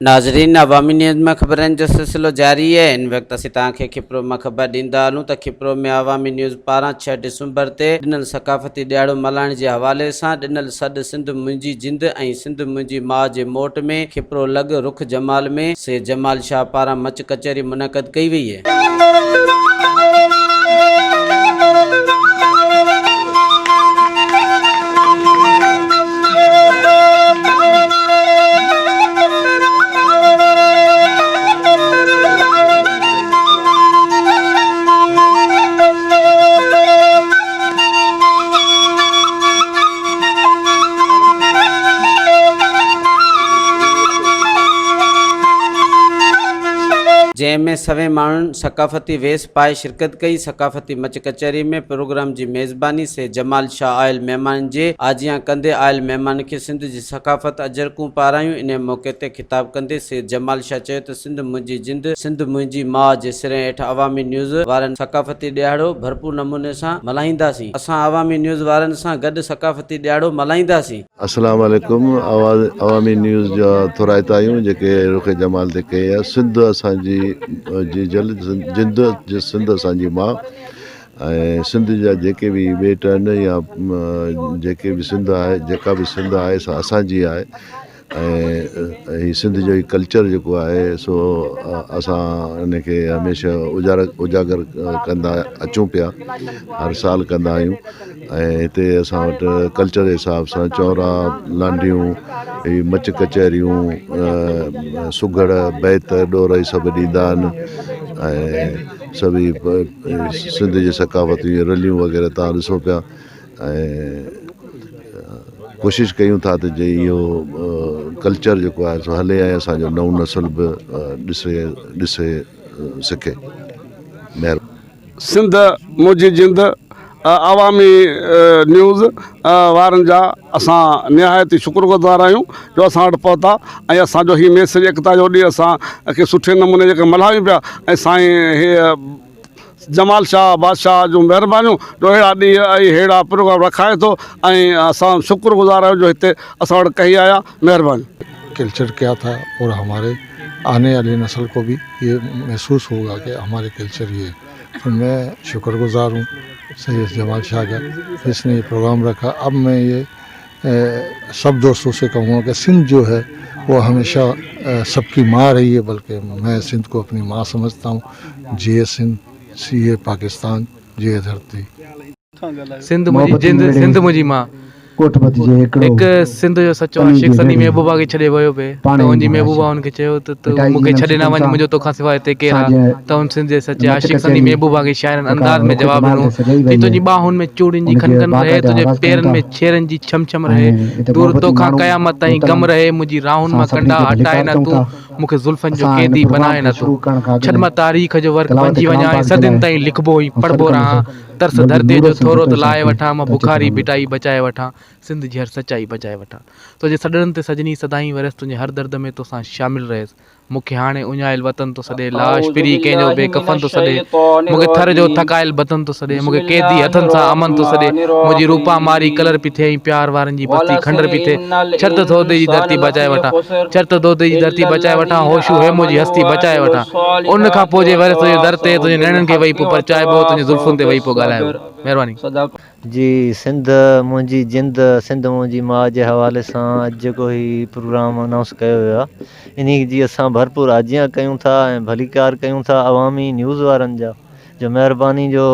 नाज़रीन, अवामी न्यूज़ में ख़बरनि जो सिलसिलो जारी है। इन वक़्तु असीं तव्हांखे खिप्रो मां ख़बर ॾींदा हलूं त खिप्रो में अवामी न्यूज़ पारां 6 डिसंबर ते ॾिनल सक़ाफ़ती ॾियारो मल्हाइण जे हवाले सां ॾिनल सॾु सिंध मुंहिंजी जिंद ऐं सिंध मुंहिंजी माउ जे मोट में खिप्रो लॻ रुख जमाल में सैयद जमाल शाह पारां मच कचहरी मुनक़द कई वई है। जंहिंमें सवे माण्हुनि सक़ाफ़ती वेस पाए शिरकत कई। सक़ाफ़ती मच कचहरी में प्रोग्राम जी मेज़बानी से जमाल शाह आयल महिमान जे आजियां कंदे आयल महिमान खे सिंध जी सक़ाफ़त अजरकूं पारायूं। इन मौक़े ते ख़िताब कंदे से जमाल शाह चयो त सिंध मुंहिंजी जिंद सिंध मुंहिंजी माउ जे सिरे हेठि अवामी न्यूज़ वारनि सक़ाफ़ती ॾियारो भरपूर नमूने सां मल्हाईंदासीं। असां अवामी न्यूज़ वारनि सां गॾु सक़ाफ़ती ॾियारो मल्हाईंदासीं। अस्सलाम वालेकुम। अवामी न्यूज़ जा थोराइता आहियूं जेके रुख जमाल ते कई आहे। सिंध असांजी जिंद सिंध असांजी माउ ऐं सिंध जा जेके बि ॿेट आहिनि या जेके बि सिंध आहे जेका बि सिंध आहे सा असांजी आहे ऐं हीअ सिंध जो ई कल्चर जेको आहे सो असां इनखे हमेशह उजागर कंदा अचूं पिया, हर साल कंदा आहियूं। ऐं हिते असां वटि कल्चर जे हिसाब सां चौरा लांडियूं हीअ मच कचहरियूं सुघड़ बैत ॾोर ई सभु ॾींदा आहिनि ऐं सभई सिंध जी सक़ाफ़ती रलियूं वग़ैरह तव्हां ॾिसो पिया। ऐं कोशिशि कयूं था त जे इहो कल्चर जेको आहे सो हले ऐं असांजो नओं नस्ल बि ॾिसे सिखे। महिरबानी। सिंध मुंहिंजी जिंद अवामी न्यूज़ वारनि जा असां निहायत शुक्रगुज़ार आहियूं जो असां वटि पहुता ऐं असांजो हीअ मैसेज एकता जो ॾींहुं असांखे सुठे नमूने जेके मल्हायूं पिया ऐं साईं हीअ जमाल शाह बादशाह जूं महिरबानियूं जो अहिड़ा ॾींहं ऐं अहिड़ा प्रोग्राम रखाए थो ऐं असां शुक्रगुज़ार आहियूं जो हिते असां वटि कई आया। महिरबानी। कल्चर क्या था और हमारे आने वाली नस्ल को भी ये महसूस होगा कि हमारे कल्चर ये। तो मैं शुक्रगुज़ार हूँ सैयद जमाल शाह का, इसने ये प्रोग्राम रखा। अब मैं ये सब दोस्तों से कहूँगा कि सिंध जो है वो हमेशा सबकी माँ रही है, बल्कि मैं सिंध को अपनी माँ समझता हूँ। जिए सिंध, जिए पाकिस्तान, जिए धरती। सिंध मुंहिंजी जिंद सिंध मुंहिंजी मां। हिकु सिंध जो सचो आशिक़ सनी महबूबा खे छॾे वियो पिए त हुनजी महबूबा हुनखे चयो त मूंखे छॾे न वञ, मुंहिंजो तोखां सवाइ हिते केरु आहे। त हुन सिंध जे सचे आशिक़ सनी महबूबा खे शाइरनि अंदाज़ में जवाबु ॾिनो कि तुंहिंजी बाहुनि में चूड़ियुनि जी खनखन रहे, तुंहिंजे पेरनि में छेरनि जी छम छम रहे, दूर तोखां क़यामत ताईं गम रहे, मुंहिंजी राहुनि मां कंडा हटाए न तूं, मूंखे ज़ुल्फ़नि जो क़ैदी बनाए न तूं। छॾ मां तारीख़ जो वर्क बणिजी वञा ऐं सदियुनि ताईं लिखबो ई पढ़बो रहां। तरस धरतीअ जो थोरो त लाहे वठां, मां बुखारी बिटाई बचाए वठां, सिंध जी हर सचाई बचाए वठां। तुंहिंजे सॾनि ते सजनी सदाईं वरस, तुंहिंजे हर दर्द में तोसां शामिल रहेसि। मूंखे हाणे उञायल वतन थो सॾे, लाश पिरी कंहिंजो बेकफन थो सॾे, मूंखे थर जो थकायल बदन थो सॾे, मूंखे कैदी हथनि सां अमन थो सॾे, मुंहिंजी रूपा मारी कलर पई थिए ऐं प्यार वारनि जी बस्ती खंडर पई थिए। छत थोदे जी धरती बचाए वठां, चरत दोदे जी धरती बचाए वठां, होशू हेमो जी हस्ती बचाए वठां। उन खां पोइ जे वरी तुंहिंजे दर ते तुंहिंजे नैणनि खे वेही पोइ परचाइबो, तुंहिंजे ज़ुल्फ़ुनि ते वेही पोइ ॻाल्हाइबो। महिरबानी। जी सिंध मुंहिंजी जिंद सिंध मुंहिंजी माउ जे हवाले सां अॼु जेको ही प्रोग्राम अनाउंस कयो वियो आहे, इन जी असां भरपूर आजियां कयूं था ऐं भलीकार कयूं था अवामी न्यूज़ वारनि जा जो महिरबानी जो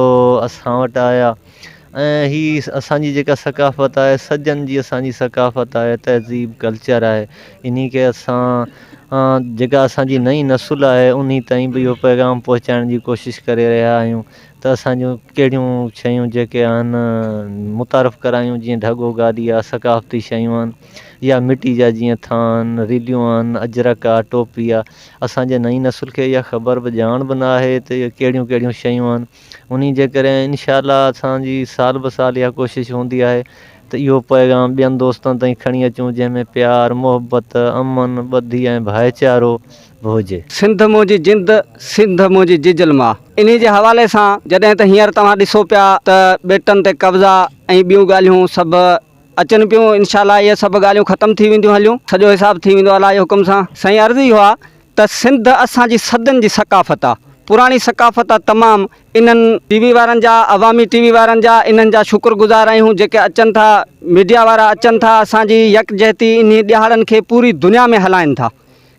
असां वटि आया। ऐं हीअ असांजी जेका सक़ाफ़त आहे, सजन जी असांजी सक़ाफ़त आहे, तहज़ीब कल्चर आहे, इन खे असां जेका असांजी नई नसुल आहे उन ताईं बि इहो पैगाम पहुचाइण जी कोशिशि करे रहिया आहियूं। त असांजूं कहिड़ियूं शयूं जेके आहिनि मुतारफ़ करायूं, जीअं ढगो गाॾी आहे, सक़ाफ़ती शयूं आहिनि, या मिटी जा जीअं थान रीलियूं आहिनि, अजरक आहे, टोपी आहे। असांजे नई नसुल खे इहा ख़बर बि ॼाण बि न आहे त इहे कहिड़ियूं कहिड़ियूं शयूं आहिनि। उन जे करे इनशा अल्लाह असांजी साल ब साल इहा कोशिशि हूंदी आहे त इहो पैगाम ॿियनि दोस्तनि ताईं खणी अचूं, जंहिंमें प्यार मोहबत अमन ॿधी ऐं भाइचारो हुजे। सिंध मुंहिंजी जिंद सिंध मुंहिंजी जिजल मां। इन जे हवाले सां जॾहिं त हींअर तव्हां ॾिसो पिया त ॿेटनि ते कब्ज़ा ऐं ॿियूं ॻाल्हियूं सभु अचनि पियूं इंशाल्लाह इहे सभु ॻाल्हियूं ख़तमु थी वेंदियूं हलियूं सॼो हिसाबु थी वेंदो अलाह जे हुकुम सां साईं अर्ज़ु इहो आहे त सिंध असांजी सदियुनि जी सकाफ़त आहे पुराणी सकाफ़त आहे तमामु इन्हनि टीवी वारनि जा अवामी टीवी वारनि जा इन्हनि जा शुक्रगुज़ार आहियूं जेके अचनि था मीडिया वारा अचनि था असांजी यकजहती इन ॾियारनि खे पूरी दुनिया में हलाइनि था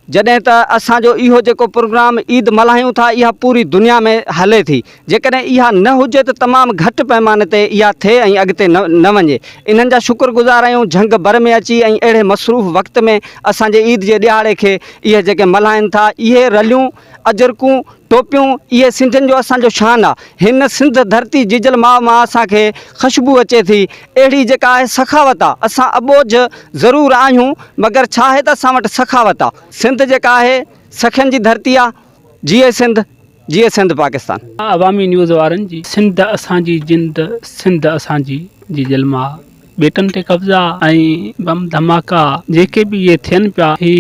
जॾहिं त असांजो इहो जेको प्रोग्राम ईद मल्हायूं था इहा पूरी दुनिया में हले थी जेकॾहिं इहा न हुजे त तमामु घटि पैमाने ते इहा थिए ऐं अॻिते न वञे इन्हनि जा शुक्रगुज़ार आहियूं झंग भर में अची ऐं अहिड़े मसरूफ़ वक़्त में असांजे ईद जे ॾियारे खे इहे जेके मल्हाइनि था इहे रलियूं अजरकूं टोपियूं इहे सिंधियुनि जो असांजो शान आहे हिन सिंध धरती जिजल माउ मां असांखे ख़ुशबू अचे थी अहिड़ी जेका आहे सखावत आहे असां अबोझ ज़रूरु आहियूं मगर छा आहे त असां वटि सखावत आहे सिंध जेका आहे सखियुनि जी धरती आहे जीए सिंध पाकिस्तान अवामी न्यूज़ वारनि जी सिंध असांजी जिंद सिंध असांजी जिजल माउ बेटनि ते कब्ज़ा ऐं बम धमाका जेके बि इहे थियनि पिया ही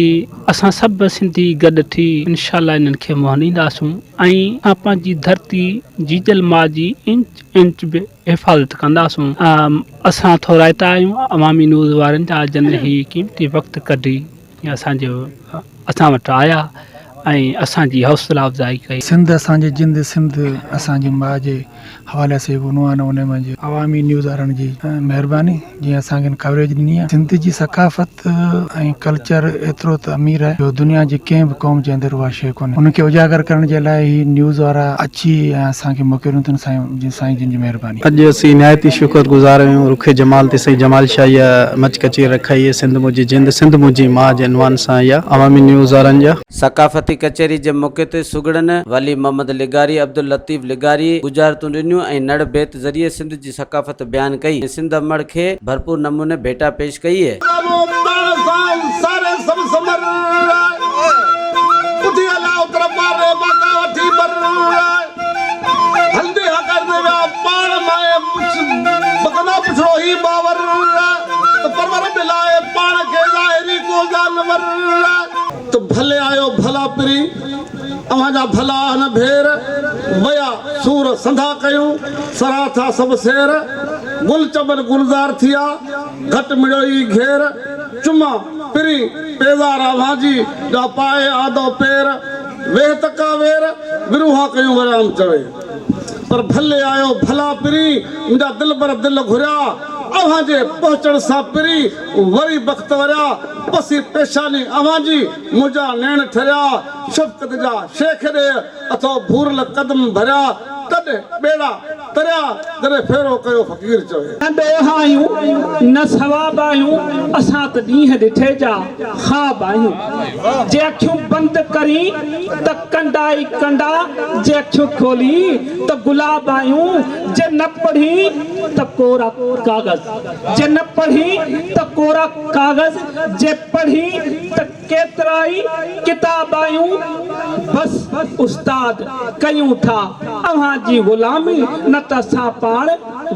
असां सभु सिंधी गॾु थी इंशाल्लाह इन्हनि खे मोहींदासूं ऐं पंहिंजी धरती जीजल माउ जी इंच बि हिफ़ाज़त कंदासूं असां थोराइता आहियूं अवामी न्यूज़ वारनि जा जन ही क़ीमती वक़्तु कढी असां वटि आया ऐं असांजी हौसला अफ़ज़ाई कई सिंध असांजी जिंद सिंध असांजी माउ जे हवाले से गुनवान उन में अवामी न्यूज़ वारनि जी महिरबानी जीअं असांखे कवरेज ॾिनी आहे सिंध जी सकाफ़त ऐं कल्चर एतिरो त अमीर आहे जो दुनिया जी कंहिं बि क़ौम जे अंदरि उहा शइ कोन्हे उनखे उजागर करण जे लाइ ही न्यूज़ वारा अची ऐं असांखे मोकिलियूं अथनि साईं जिन जी महिरबानी अॼु असीं निहायती शुक्रगुज़ार आहियूं रुखे जमाल ते साईं जमाल शाह इहा मच कची रखाई आहे सिंध मुंहिंजी जिंद सिंध मुंहिंजी माउ जे अनवान सां इहा अवामी न्यूज़ वारनि जा सकाफ़ती कचहरी जे मौक़े ते सुगड़न वली मोहम्मद लिगारी अब्दुल लतीफ़ लिगारी गुजारतूं ॾिनियूं ऐं नड़ बेत ज़रिए सिंध जी सकाफ़त बयान कई सिंध अमड़ खे भरपूर नमूने भेटा पेश कई है तो भले आयो भला पिरी अवाजा भला न भेर वया सूर संधा कयूं सरा था सब शेर गुल चबन गुलजार थिया घट मिड़ोई घेर चुमा पिरी पेदारा भाजी जा पाए आदो पेर वेह तका वेर विरुहा कयूं वराम चवे पर भले आयो भला पिरी मुंहिंजा दिल पर दिल घुरिया अवाजे पहुचण सां पिरी वरी बख़्त वरिया पसी पेशानी अवाजी मुंहिंजा नैण ठरिया शफ़क़त जा शेख ॾे अथो भूरल क़दम भरिया तॾहिं ॿेड़ा तरिया जॾहिं फेरो कयो फ़क़ीर चवे न आहियूं न सवाब आहियूं असां त ॾींहं ॾिठे जा ख़्वाब आहियूं जे अखियूं बंदि करी त कंडाई कंडा जे अखियूं खोली त गुलाब आहियूं जे न पढ़ी त कोरा कागज़ जे न पढ़ी त कोरा कागज़ जे पढ़ी त केतिरा ई किताब आहियूं बस उस्ताद कयूं था अव्हांजी गुलामी न त असां पाण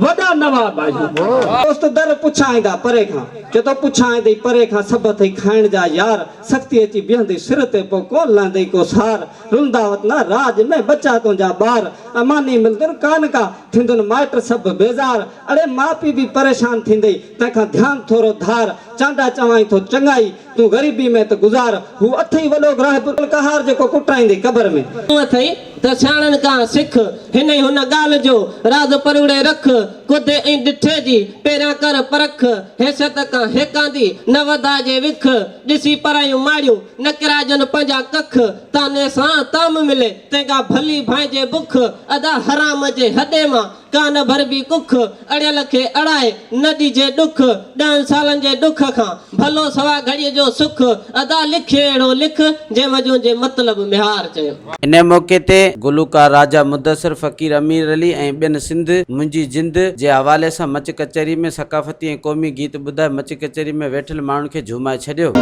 वॾा नवाब आहियूं दोस्त दर पुछाईंदा परे खां चतो पुछाईंदे परे खां सभु अथई खाइण जा यार सख़्ती अची बीहंदी सिर ते पोइ कोन लहंदई को सार रुंदावत न राज में बचा तुंहिंजा ॿार अमानी मिलंदुनि कान का थींदुनि माइट सभु बेज़ार अड़े माउ पीउ बि परेशान थींदई तंहिंखां ध्यानु थोरो धार चांडा चवाई थो चङाई तूं ग़रीबी में त गुज़ार हू अथई वॾो ग्राह कहार जेको कुटाईंदे क़बर में अथई त सियाणनि खां सिख हिन ई हुन ॻाल्हि जो राज़ परुड़े रख खुद ऐं ॾिठे जी पहिरियां कर परख हैसियत खां हेकांदी न वधाइजे विख ॾिसी परायूं माड़ियूं न किराइजनि पंहिंजा कख ताने सां ताम मिले तंहिंखां भली भाइजे बुख अदा हराम जे हॾे मां कान भरबी कुख अड़ियल खे अड़ाए न ॾिजे ॾुख 10 सालनि जे ॾुख खां भलो सवा घड़ीअ जो सुख अदा लिखे अहिड़ो लिख जे वजो जे मतिलब मिहार चयो इन मौके ते गुलूकार राजा मुदस्सिर फ़कीर अमीर अली ऐं ॿियनि सिंध मुंहिंजी जिंद जे हवाले सां मच कचहरी में सकाफ़ती ऐं क़ौमी गीत ॿुधाए मच कचहरी में वेठल माण्हुनि खे झूमाए छॾियो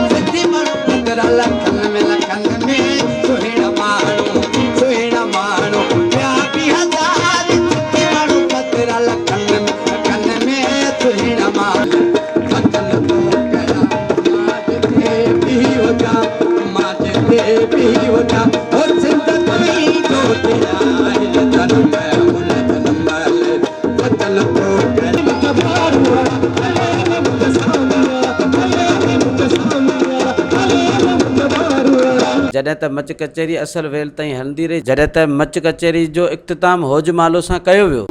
जॾहिं त मच कचहरी असल वेल ताईं हलंदी रही, जॾहिं त मच कचहरी जो इख़्तिताम होजमालो सां कयो वियो।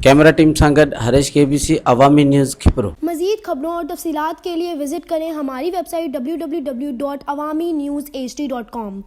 कैमरा टीम सां गॾु हरेश KBC अवामी न्यूज़ खिपरो। मज़ीद खबरों और तफसीलात के लिए विजिट करें हमारी वेबसाइट www.awamiNewsHD.com।